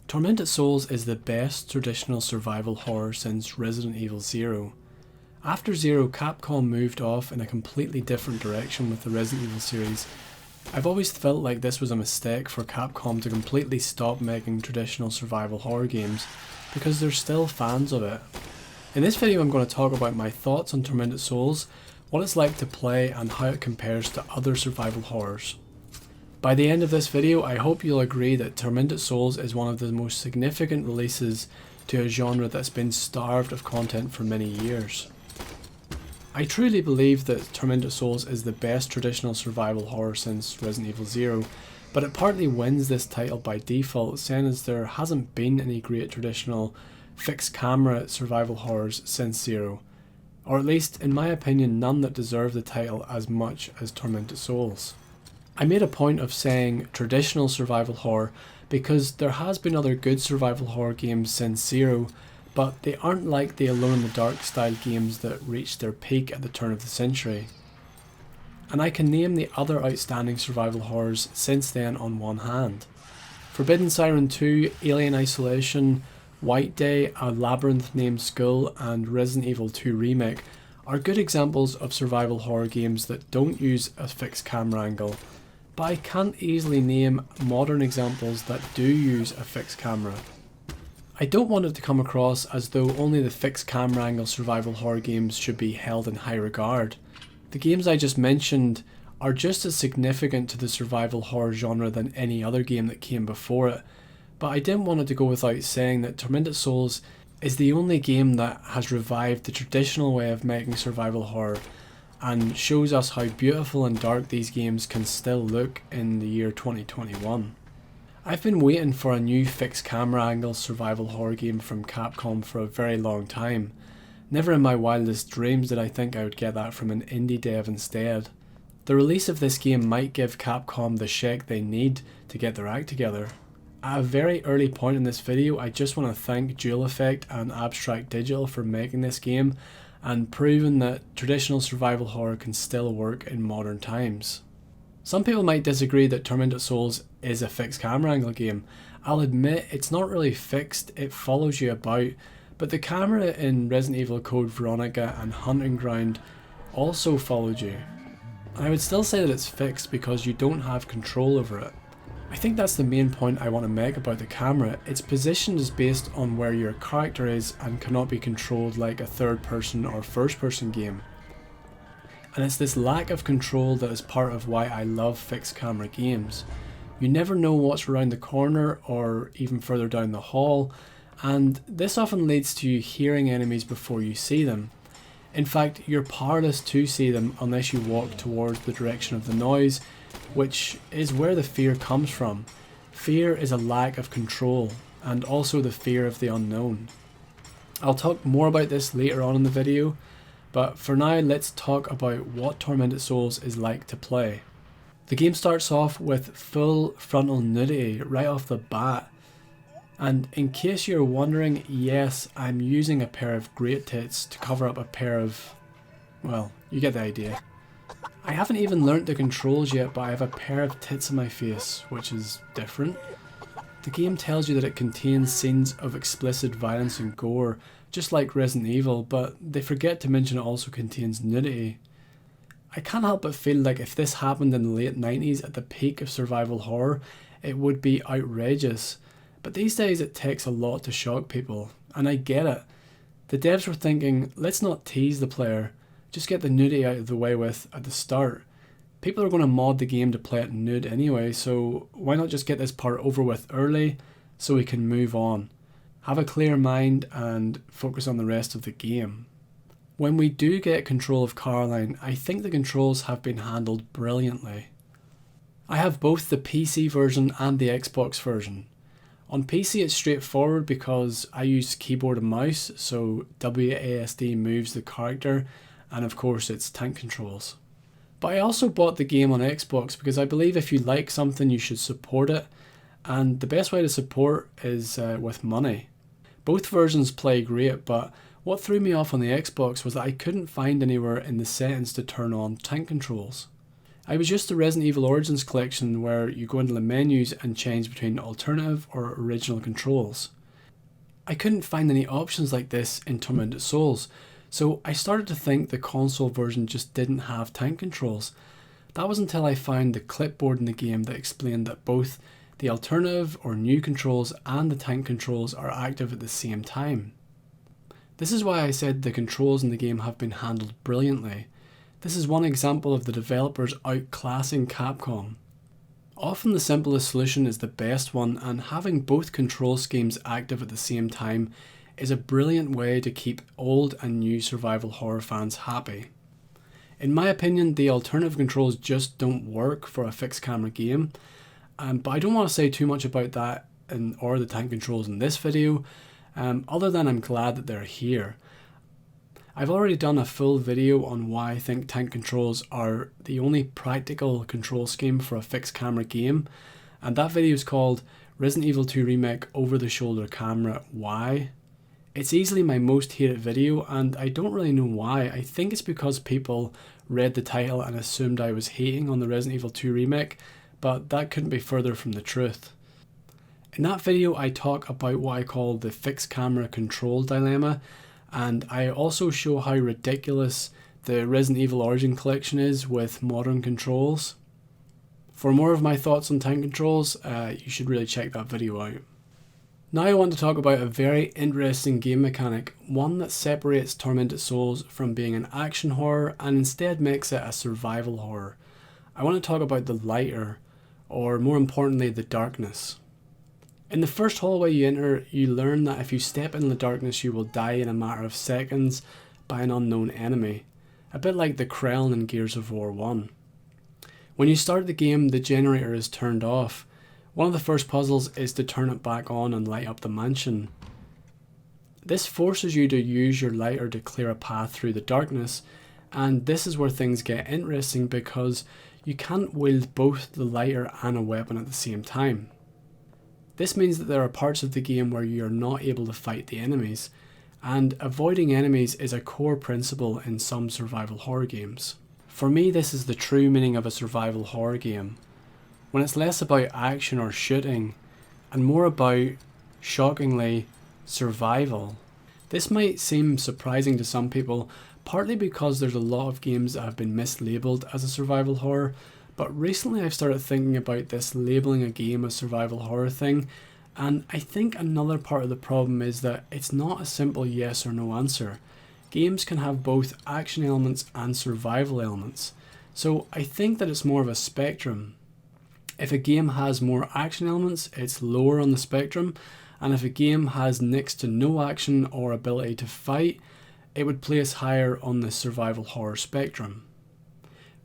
Tormented Souls is the best traditional survival horror since Resident Evil Zero. After Zero, Capcom moved off in a completely different direction with the Resident Evil series. I've always felt like this was a mistake for Capcom to completely stop making traditional survival horror games, because they're still fans of it. In this video I'm going to talk about my thoughts on Tormented Souls, what it's like to play and how it compares to other survival horrors. By the end of this video, I hope you'll agree that Tormented Souls is one of the most significant releases to a genre that's been starved of content for many years. I truly believe that Tormented Souls is the best traditional survival horror since Resident Evil Zero, but it partly wins this title by default, saying as there hasn't been any great traditional fixed camera survival horrors since Zero, or at least in my opinion none that deserve the title as much as Tormented Souls. I made a point of saying traditional survival horror because there has been other good survival horror games since Zero, but they aren't like the Alone in the Dark style games that reached their peak at the turn of the century. And I can name the other outstanding survival horrors since then on one hand. Forbidden Siren 2, Alien Isolation, White Day, A Labyrinth Named Skull and Resident Evil 2 Remake are good examples of survival horror games that don't use a fixed camera angle, but I can't easily name modern examples that do use a fixed camera. I don't want it to come across as though only the fixed camera angle survival horror games should be held in high regard. The games I just mentioned are just as significant to the survival horror genre than any other game that came before it, but I didn't want it to go without saying that Tormented Souls is the only game that has revived the traditional way of making survival horror and shows us how beautiful and dark these games can still look in the year 2021. I've been waiting for a new fixed camera angle survival horror game from Capcom for a very long time. Never in my wildest dreams did I think I would get that from an indie dev instead. The release of this game might give Capcom the shake they need to get their act together. At a very early point in this video, I just want to thank Dual Effect and Abstract Digital for making this game and proving that traditional survival horror can still work in modern times. Some people might disagree that Tormented Souls is a fixed camera angle game. I'll admit it's not really fixed, it follows you about, but the camera in Resident Evil Code Veronica and Hunting Ground also followed you. I would still say that it's fixed because you don't have control over it. I think that's the main point I want to make about the camera. Its position is based on where your character is and cannot be controlled like a third person or first person game. And it's this lack of control that is part of why I love fixed camera games. You never know what's around the corner or even further down the hall, and this often leads to you hearing enemies before you see them. In fact, you're powerless to see them unless you walk towards the direction of the noise, which is where the fear comes from. Fear is a lack of control, and also the fear of the unknown. I'll talk more about this later on in the video, but for now let's talk about what Tormented Souls is like to play. The game starts off with full frontal nudity right off the bat, and in case you're wondering, yes, I'm using a pair of great tits to cover up a pair of, well, you get the idea. I haven't even learnt the controls yet, but I have a pair of tits in my face, which is different. The game tells you that it contains scenes of explicit violence and gore, just like Resident Evil, but they forget to mention it also contains nudity. I can't help but feel like if this happened in the late 90s at the peak of survival horror, it would be outrageous. But these days it takes a lot to shock people, and I get it. The devs were thinking, let's not tease the player, just get the nudity out of the way with at the start. People are going to mod the game to play it nude anyway, so why not just get this part over with early so we can move on. Have a clear mind and focus on the rest of the game. When we do get control of Caroline, I think the controls have been handled brilliantly. I have both the PC version and the Xbox version. On PC it's straightforward because I use keyboard and mouse, so WASD moves the character, and of course it's tank controls. But I also bought the game on Xbox because I believe if you like something you should support it, and the best way to support is with money. Both versions play great, but what threw me off on the Xbox was that I couldn't find anywhere in the settings to turn on tank controls. I was used to Resident Evil Origins collection where you go into the menus and change between alternative or original controls. I couldn't find any options like this in Tormented Souls, so I started to think the console version just didn't have tank controls. That was until I found the clipboard in the game that explained that both the alternative or new controls and the tank controls are active at the same time. This is why I said the controls in the game have been handled brilliantly. This is one example of the developers outclassing Capcom. Often the simplest solution is the best one, and having both control schemes active at the same time is a brilliant way to keep old and new survival horror fans happy. In my opinion, the alternative controls just don't work for a fixed camera game, but I don't want to say too much about that or the tank controls in this video, other than I'm glad that they're here. I've already done a full video on why I think tank controls are the only practical control scheme for a fixed camera game, and that video is called Resident Evil 2 Remake Over the Shoulder Camera Why. It's easily my most hated video, and I don't really know why. I think it's because people read the title and assumed I was hating on the Resident Evil 2 remake, but that couldn't be further from the truth. In that video I talk about what I call the fixed camera control dilemma, and I also show how ridiculous the Resident Evil Origin collection is with modern controls. For more of my thoughts on tank controls, you should really check that video out. Now I want to talk about a very interesting game mechanic, one that separates Tormented Souls from being an action horror and instead makes it a survival horror. I want to talk about the lighter, or more importantly the darkness. In the first hallway you enter, you learn that if you step in the darkness you will die in a matter of seconds by an unknown enemy, a bit like the Krell in Gears of War 1. When you start the game, the generator is turned off. One of the first puzzles is to turn it back on and light up the mansion. This forces you to use your lighter to clear a path through the darkness, and this is where things get interesting because you can't wield both the lighter and a weapon at the same time. This means that there are parts of the game where you are not able to fight the enemies, and avoiding enemies is a core principle in some survival horror games. For me, this is the true meaning of a survival horror game, when it's less about action or shooting and more about, shockingly, survival. This might seem surprising to some people, partly because there's a lot of games that have been mislabeled as a survival horror, but recently I've started thinking about this labeling a game a survival horror thing, and I think another part of the problem is that it's not a simple yes or no answer. Games can have both action elements and survival elements, so I think that it's more of a spectrum. If a game has more action elements, it's lower on the spectrum, and if a game has next to no action or ability to fight, it would place higher on the survival horror spectrum.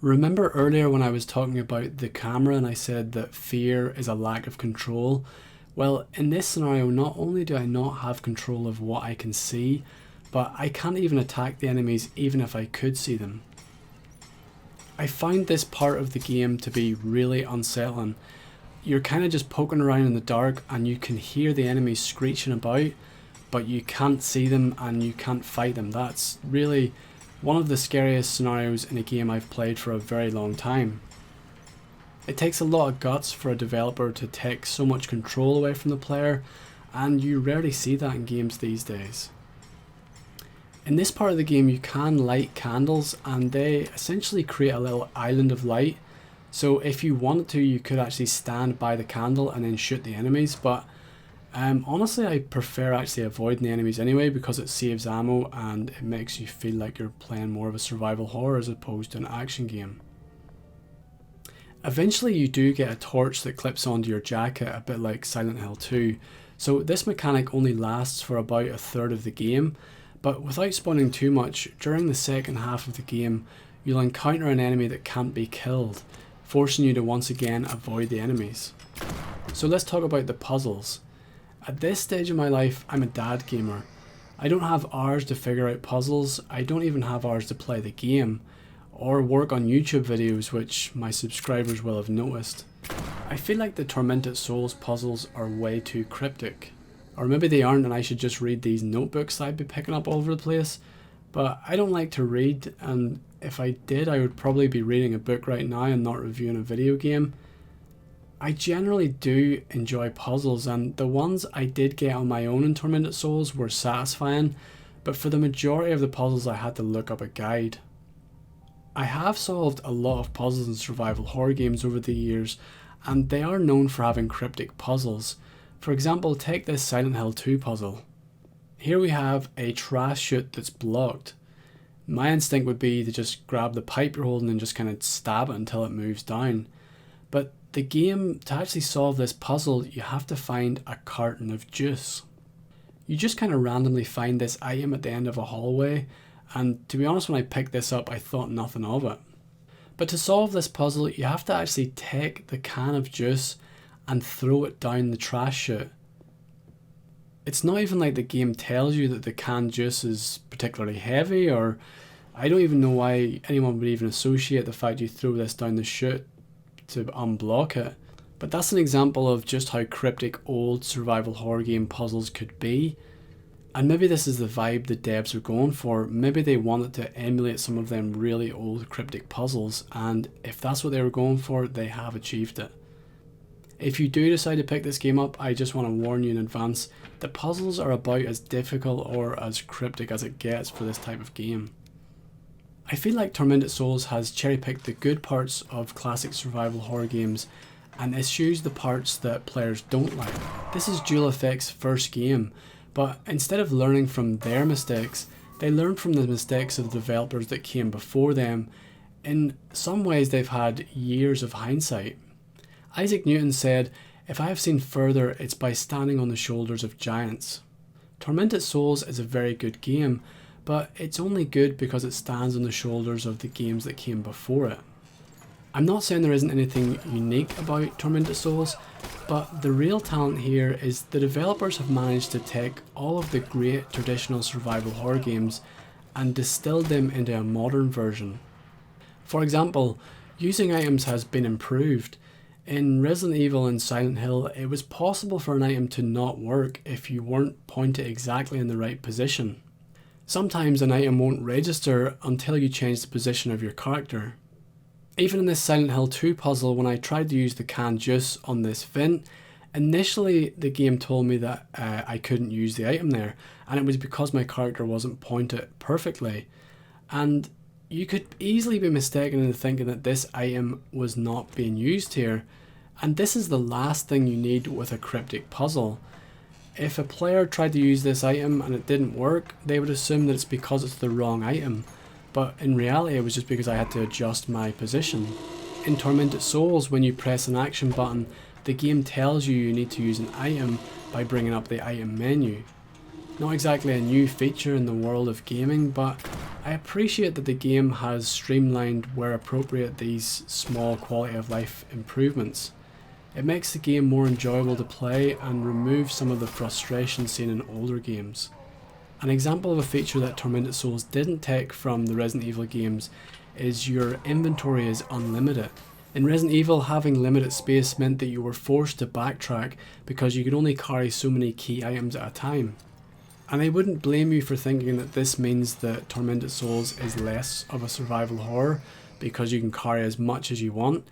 Remember earlier when I was talking about the camera and I said that fear is a lack of control? Well, in this scenario, not only do I not have control of what I can see, but I can't even attack the enemies even if I could see them. I find this part of the game to be really unsettling. You're kind of just poking around in the dark and you can hear the enemies screeching about, but you can't see them and you can't fight them. That's really one of the scariest scenarios in a game I've played for a very long time. It takes a lot of guts for a developer to take so much control away from the player, and you rarely see that in games these days. In this part of the game you can light candles and they essentially create a little island of light, so if you wanted to you could actually stand by the candle and then shoot the enemies, but honestly I prefer actually avoiding the enemies anyway because it saves ammo and it makes you feel like you're playing more of a survival horror as opposed to an action game. Eventually you do get a torch that clips onto your jacket, a bit like Silent Hill 2, so this mechanic only lasts for about a third of the game, but without spoiling too much, during the second half of the game you'll encounter an enemy that can't be killed, forcing you to once again avoid the enemies. So let's talk about the puzzles. At this stage of my life, I'm a dad gamer. I don't have hours to figure out puzzles, I don't even have hours to play the game, or work on YouTube videos, which my subscribers will have noticed. I feel like the Tormented Souls puzzles are way too cryptic. Or maybe they aren't and I should just read these notebooks that I'd be picking up all over the place, but I don't like to read, and if I did, I would probably be reading a book right now and not reviewing a video game. I generally do enjoy puzzles, and the ones I did get on my own in Tormented Souls were satisfying, but for the majority of the puzzles I had to look up a guide. I have solved a lot of puzzles in survival horror games over the years, and they are known for having cryptic puzzles. For example, take this Silent Hill 2 puzzle. Here we have a trash chute that's blocked. My instinct would be to just grab the pipe you're holding and just kind of stab it until it moves down. But the game, to actually solve this puzzle, you have to find a carton of juice. You just kind of randomly find this item at the end of a hallway, and to be honest, when I picked this up I thought nothing of it. But to solve this puzzle you have to actually take the can of juice and throw it down the trash chute. It's not even like the game tells you that the canned juice is particularly heavy, or I don't even know why anyone would even associate the fact you throw this down the chute to unblock it. But that's an example of just how cryptic old survival horror game puzzles could be. And maybe this is the vibe the devs are going for. Maybe they wanted to emulate some of them really old cryptic puzzles, and if that's what they were going for, they have achieved it. If you do decide to pick this game up, I just want to warn you in advance, the puzzles are about as difficult or as cryptic as it gets for this type of game. I feel like Tormented Souls has cherry-picked the good parts of classic survival horror games and eschews the parts that players don't like. This is Dual Effect's first game, but instead of learning from their mistakes, they learned from the mistakes of the developers that came before them. In some ways they've had years of hindsight. Isaac Newton said, "If I have seen further, it's by standing on the shoulders of giants." Tormented Souls is a very good game, but it's only good because it stands on the shoulders of the games that came before it. I'm not saying there isn't anything unique about Tormented Souls, but the real talent here is the developers have managed to take all of the great traditional survival horror games and distilled them into a modern version. For example, using items has been improved. In Resident Evil and Silent Hill, it was possible for an item to not work if you weren't pointed exactly in the right position. Sometimes an item won't register until you change the position of your character. Even in this Silent Hill 2 puzzle, when I tried to use the canned juice on this vent, initially the game told me that I couldn't use the item there, and it was because my character wasn't pointed perfectly. And you could easily be mistaken into thinking that this item was not being used here, and this is the last thing you need with a cryptic puzzle. If a player tried to use this item and it didn't work, they would assume that it's because it's the wrong item, but in reality it was just because I had to adjust my position. In Tormented Souls, when you press an action button, the game tells you you need to use an item by bringing up the item menu. Not exactly a new feature in the world of gaming, but I appreciate that the game has streamlined where appropriate these small quality of life improvements. It makes the game more enjoyable to play and removes some of the frustration seen in older games. An example of a feature that Tormented Souls didn't take from the Resident Evil games is your inventory is unlimited. In Resident Evil, having limited space meant that you were forced to backtrack because you could only carry so many key items at a time. And I wouldn't blame you for thinking that this means that Tormented Souls is less of a survival horror because you can carry as much as you want,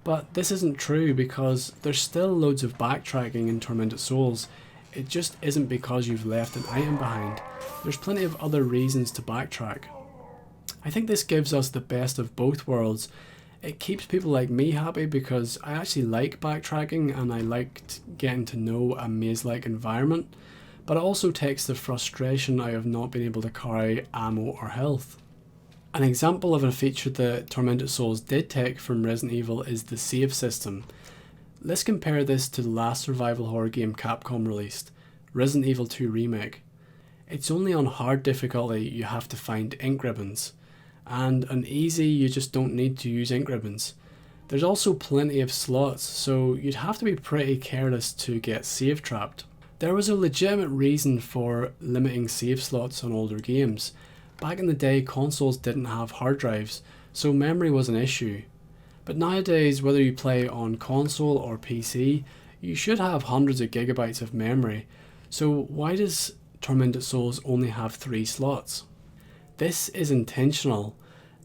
but this isn't true because there's still loads of backtracking in Tormented Souls. It just isn't because you've left an item behind. There's plenty of other reasons to backtrack. I think this gives us the best of both worlds. It keeps people like me happy because I actually like backtracking and I liked getting to know a maze-like environment, but it also takes the frustration out of not being able to carry ammo or health. An example of a feature that Tormented Souls did take from Resident Evil is the save system. Let's compare this to the last survival horror game Capcom released, Resident Evil 2 Remake. It's only on hard difficulty you have to find ink ribbons, and on easy you just don't need to use ink ribbons. There's also plenty of slots, so you'd have to be pretty careless to get save trapped. There was a legitimate reason for limiting save slots on older games. Back in the day, consoles didn't have hard drives, so memory was an issue. But nowadays, whether you play on console or PC, you should have hundreds of gigabytes of memory. So why does Tormented Souls only have 3 slots? This is intentional.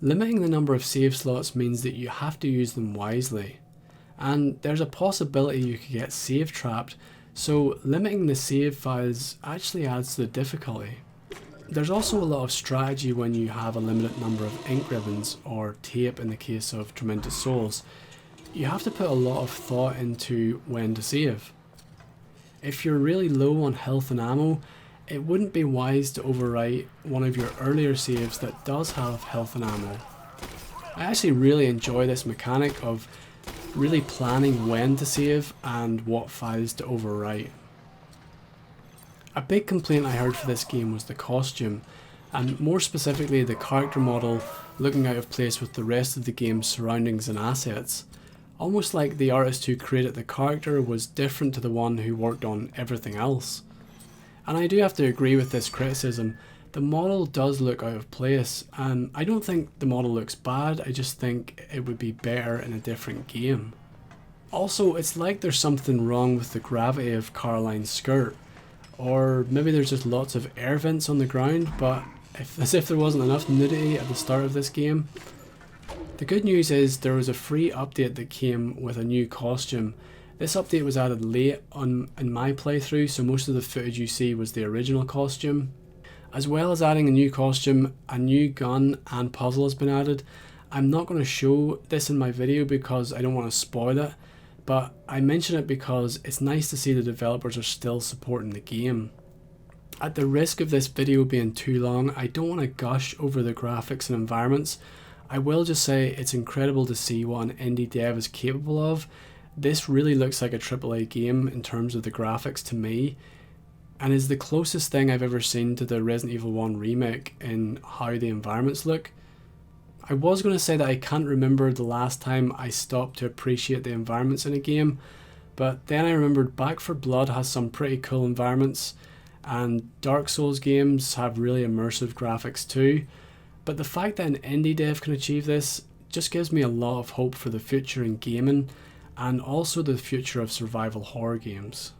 Limiting the number of save slots means that you have to use them wisely, and there's a possibility you could get save trapped, so limiting the save files actually adds to the difficulty. There's also a lot of strategy when you have a limited number of ink ribbons, or tape in the case of Tormented Souls. You have to put a lot of thought into when to save. If you're really low on health and ammo, it wouldn't be wise to overwrite one of your earlier saves that does have health and ammo. I actually really enjoy this mechanic of really planning when to save and what files to overwrite. A big complaint I heard for this game was the costume, and more specifically the character model looking out of place with the rest of the game's surroundings and assets. Almost like the artist who created the character was different to the one who worked on everything else. And I do have to agree with this criticism. The model does look out of place, and I don't think the model looks bad, I just think it would be better in a different game. Also, it's like there's something wrong with the gravity of Caroline's skirt, or maybe there's just lots of air vents on the ground, but as if there wasn't enough nudity at the start of this game. The good news is there was a free update that came with a new costume. This update was added late in my playthrough, so most of the footage you see was the original costume. As well as adding a new costume, a new gun and puzzle has been added. I'm not going to show this in my video because I don't want to spoil it, but I mention it because it's nice to see the developers are still supporting the game. At the risk of this video being too long, I don't want to gush over the graphics and environments. I will just say it's incredible to see what an indie dev is capable of. This really looks like a AAA game in terms of the graphics to me, and is the closest thing I've ever seen to the Resident Evil 1 remake in how the environments look. I was going to say that I can't remember the last time I stopped to appreciate the environments in a game, but then I remembered Back 4 Blood has some pretty cool environments, and Dark Souls games have really immersive graphics too, but the fact that an indie dev can achieve this just gives me a lot of hope for the future in gaming, and also the future of survival horror games.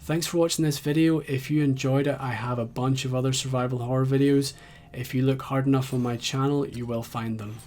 Thanks for watching this video. If you enjoyed it, I have a bunch of other survival horror videos. If you look hard enough on my channel, you will find them.